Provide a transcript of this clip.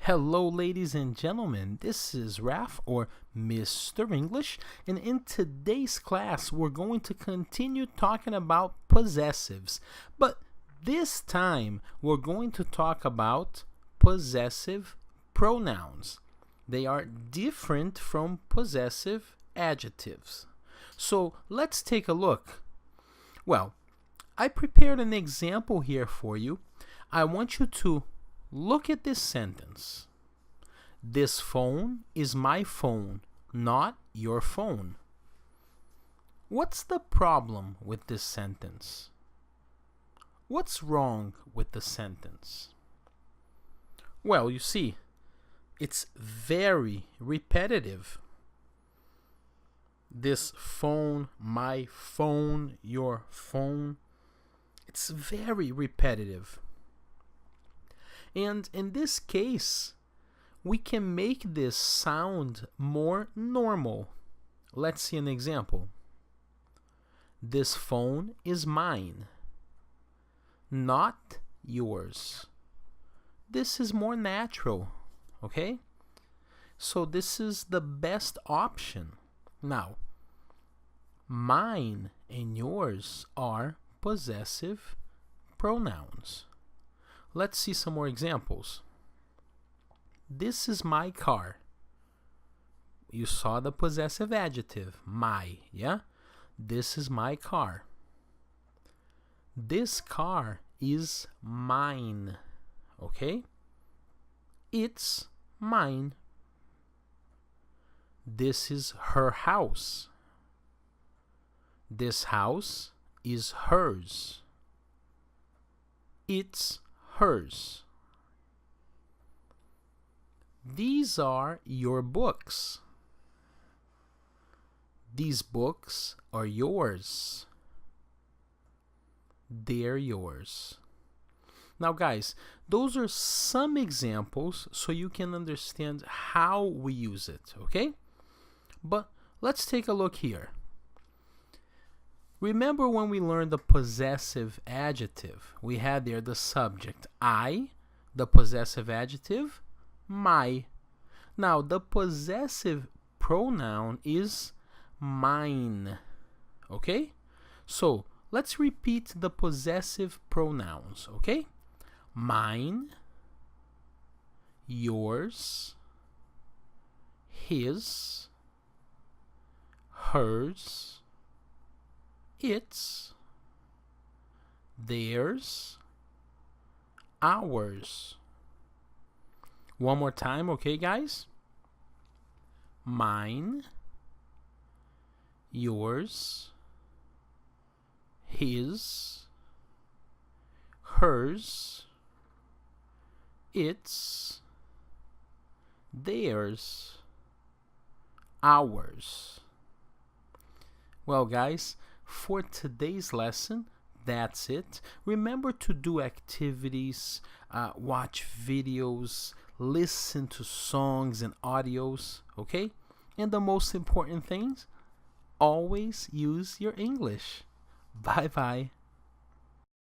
Hello, ladies and gentlemen. This is Raf, or Mr. English, and in today's class, we're going to continue talking about possessives. But this time, we're going to talk about possessive pronouns. They are different from possessive adjectives. So let's take a look. Well, I prepared an example here for you. I want you to look at this sentence. This phone is my phone, not your phone. What's the problem with this sentence? What's wrong with the sentence? Well, you see, it's very repetitive. This phone, my phone, your phone. It's very repetitive. And in this case, we can make this sound more normal. Let's see an example. This phone is mine, not yours. This is more natural, okay? So this is the best option. Now, mine and yours are possessive pronouns. Let's see some more examples. This is my car. You saw the possessive adjective, my, yeah? This is my car. This car is mine, okay? It's mine. This is her house. This house is hers. It's hers. These are your books. These books are yours. They're yours. Now, guys, those are some examples so you can understand how we use it, okay? But let's take a look here. Remember when we learned the possessive adjective? We had there the subject, I, the possessive adjective, my. Now, the possessive pronoun is mine, okay? So, let's repeat the possessive pronouns, okay? Mine, yours, his, hers, it's, theirs, ours. One more time, okay, guys? Mine, yours, his, hers, its, theirs, ours. Well, guys, for today's lesson, that's it. Remember to do activities, watch videos, listen to songs and audios, okay? And the most important things, always use your English. Bye-bye.